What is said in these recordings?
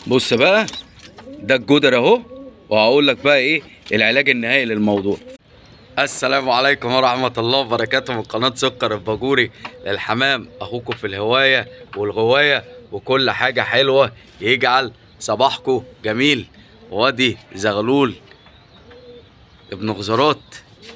بص بقى، ده الجدر اهو، وهقول لك بقى ايه العلاج النهائي للموضوع. السلام عليكم ورحمة الله وبركاته من قناة سكر الباجوري للحمام، اخوكم في الهواية والغواية وكل حاجة حلوة يجعل صباحكم جميل. وادي زغلول ابن غزرات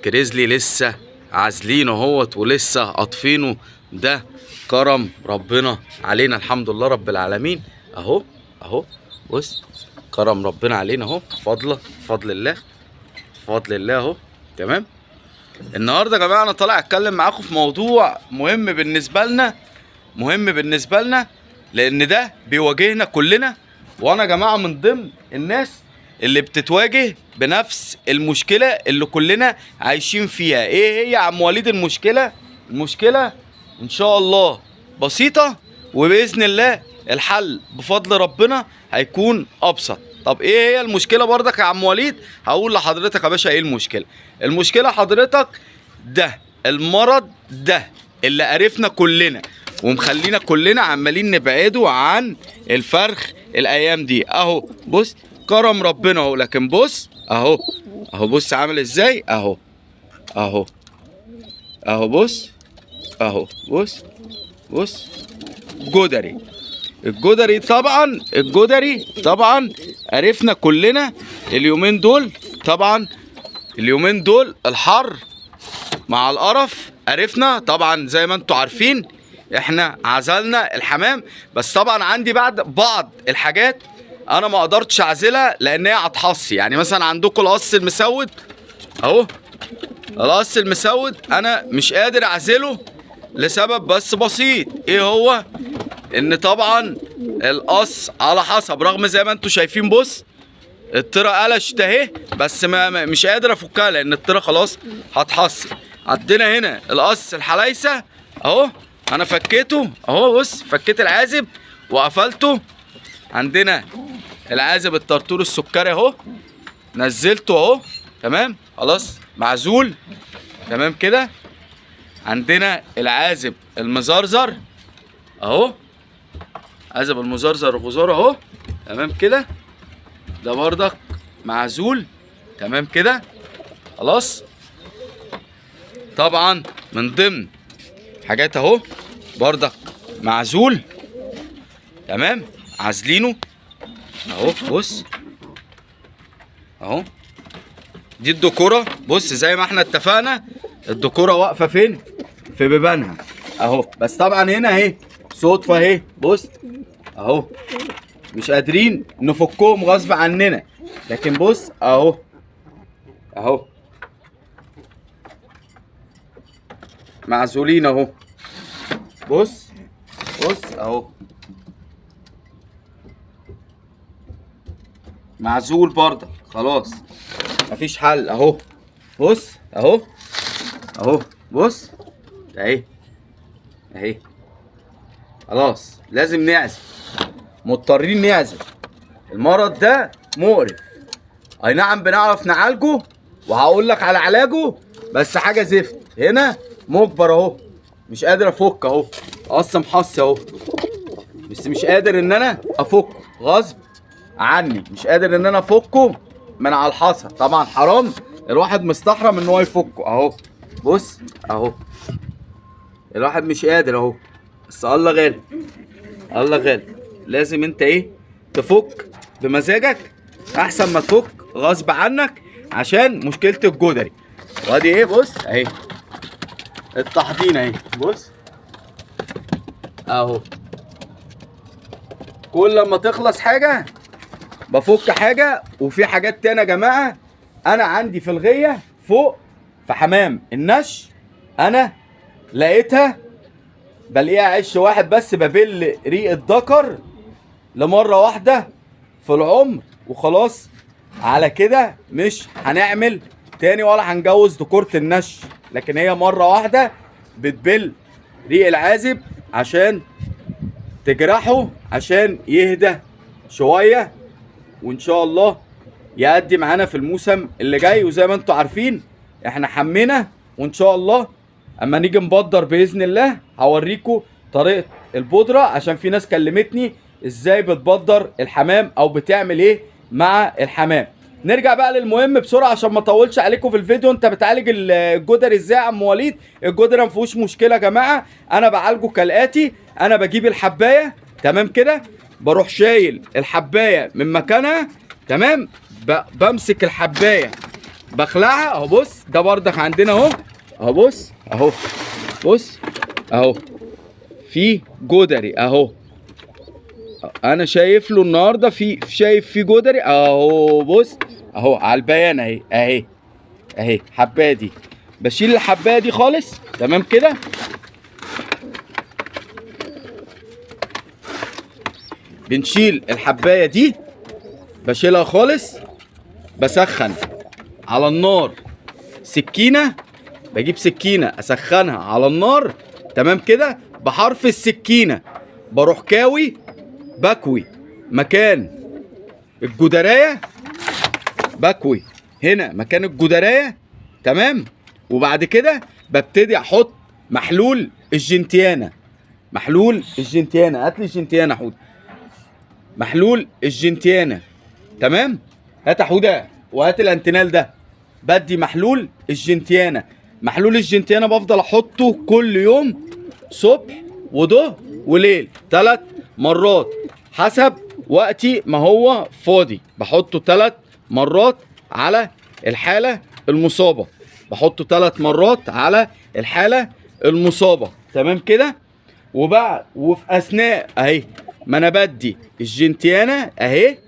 كريزلي لسه عازلينه اهوت ولسه قاطفينه، ده كرم ربنا علينا الحمد لله رب العالمين. اهو اهو بص، كرم ربنا علينا اهو، بفضل الله اهو. تمام. النهارده يا جماعه انا طالع اتكلم معاكم في موضوع مهم بالنسبه لنا لان ده بيواجهنا كلنا، وانا يا جماعه من ضمن الناس اللي بتتواجه بنفس المشكله اللي كلنا عايشين فيها. ايه هي يا عم وليد المشكله ان شاء الله بسيطه، وباذن الله الحل بفضل ربنا هيكون ابسط. طب ايه هي المشكله برضك يا عم وليد؟ هقول لحضرتك يا باشا ايه المشكله حضرتك. ده المرض ده اللي قرفنا كلنا ومخلينا كلنا عمالين نبعدوا عن الفرخ الايام دي. اهو بص، كرم ربنا اهو، لكن بص اهو بص عامل ازاي، اهو بص، اهو بص الجدري طبعا عرفنا كلنا اليومين دول الحر مع القرف، عرفنا طبعا زي ما انتوا عارفين احنا عزلنا الحمام. بس طبعا عندي بعض الحاجات انا ما قدرتش اعزلها لان هي هتحصي. يعني مثلا عندكم القص المسود اهو، القص المسود انا مش قادر اعزله لسبب بس بسيط. ايه هو؟ ان طبعا القص على حسب، رغم زي ما انتوا شايفين بص الطيره قلشت اهي، بس مش قادر افكها لان الطيره خلاص هتحصي. عندنا هنا القص الحلايسه اهو، انا فكيته اهو، بص فكيت العازب وقفلته. عندنا العازب الطرطور السكري اهو، نزلته اهو، تمام خلاص معزول تمام كده. عندنا العازب المزرزر اهو، عازب المزرزر الغزار اهو، تمام كده، ده بردك معزول تمام كده خلاص. طبعا من ضمن حاجات اهو بردك معزول تمام، عازلينه اهو. بص اهو، دي الدكوره، بص زي ما احنا اتفقنا الدكوره واقفه فين؟ في بيبانها اهو. بس طبعا هنا اهي صدفه اهي، بص اهو مش قادرين نفكهم غصب عننا، لكن بص اهو معزولين اهو، بص اهو معزول برضه خلاص مفيش حل اهو. بص اهو بص اهي خلاص لازم نعزل، مضطرين نعزل. المرض ده مقرف، اي نعم بنعرف نعالجه وهقول لك على علاجه، بس حاجه زفت. هنا مجبر اهو، مش قادر افك اهو، قص محصي اهو، بس مش قادر ان انا افكه غصب عني، مش قادر ان انا افكه من على الحصى. طبعا حرام الواحد مستحرم ان هو يفكه اهو. بص اهو الواحد مش قادر اهو، بس الله غالب لازم انت ايه تفك بمزاجك احسن ما تفك غصب عنك عشان مشكله الجدري. وادي ايه بص اهي التحضينه اهي، بص اهو كل لما تخلص حاجه بفك حاجه. وفي حاجات تانية يا جماعه انا عندي في الغيه فوق في حمام النش، انا لقيتها بلاقيها عش واحد بس ببل ريق الذكر لمره واحده في العمر وخلاص. على كده مش هنعمل تاني ولا هنجوز دكورة النش، لكن هي مره واحده بتبل ريق العازب عشان تجرحه عشان يهدى شويه، وان شاء الله يأدي معانا في الموسم اللي جاي. وزي ما انتوا عارفين احنا حمينا، وان شاء الله اما نيجي نبدر باذن الله هوريكم طريقه البودره، عشان في ناس كلمتني ازاي بتبدر الحمام او بتعمل ايه مع الحمام. نرجع بقى للمهم بسرعه عشان ما اطولش عليكم في الفيديو. انت بتعالج الجدري ازاي يا عم وليد؟ الجدري ما فيهوش مشكله يا جماعه، انا بعالجه كالاتي. انا بجيب الحبايه تمام كده، بروح شايل الحبايه من مكانها تمام، بمسك الحبايه بخلعها اهو. بص ده بردك عندنا اهو، اهو بص اهو، بص اهو في جدري اهو، انا شايف له النهارده شايف في جدري اهو. بص اهو على البيان اهي اهي اهي الحبايه دي. بشيل الحبايه دي خالص تمام كده، بنشيل الحبايه دي بشيلها خالص، بسخن على النار سكينه، بجيب سكينه اسخنها على النار تمام كده، بحرف السكينه بروح كاوي، بكوي مكان الجدرايه، بكوي هنا مكان الجدرايه تمام. وبعد كده ببتدي احط محلول الجنتيانا، محلول الجنتيانا، هات لي الجنتيانا يا حوده، محلول الجنتيانا تمام. هات يا حوده وهات الانتينال ده، بدي محلول الجنتيانا. محلول الجنتيانا بفضل احطه كل يوم صبح وظهر وليل 3 مرات حسب وقتي ما هو فاضي، بحطه 3 مرات على الحالة المصابة، بحطه 3 مرات على الحالة المصابة تمام كده. وفي اثناء اهي ما انا بدي الجنتيانا اهي،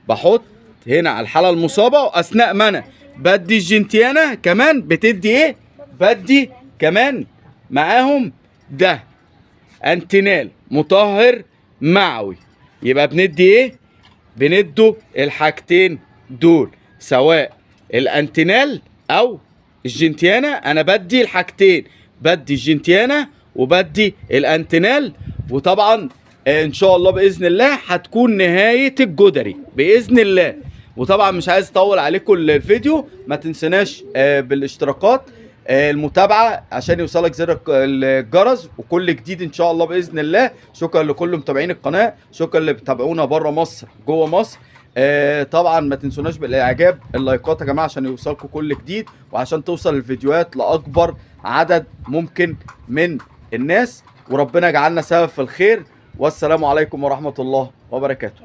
بحط هنا على الحالة المصابة، واثناء ما انا بدي الجنتيانا كمان بتدي ايه؟ بدي كمان معاهم ده انتينال مطهر معوي. يبقى بندي ايه؟ بندوا الحاجتين دول، سواء الانتينال او الجنتيانا. انا بدي الحاجتين، بدي الجنتيانا وبدي الانتينال. وطبعا ان شاء الله باذن الله هتكون نهايه الجدري باذن الله. وطبعا مش عايز اطول عليكم الفيديو، ما تنسناش بالاشتراكات، المتابعه عشان يوصلك زر الجرس وكل جديد ان شاء الله باذن الله. شكرا لكل متابعين القناه، شكرا اللي بتابعونا بره مصر جوه مصر. طبعا ما تنسوناش بالاعجاب، اللايكات يا جماعه عشان يوصلكم كل جديد، وعشان توصل الفيديوهات لاكبر عدد ممكن من الناس. وربنا يجعلنا سبب في الخير، والسلام عليكم ورحمه الله وبركاته.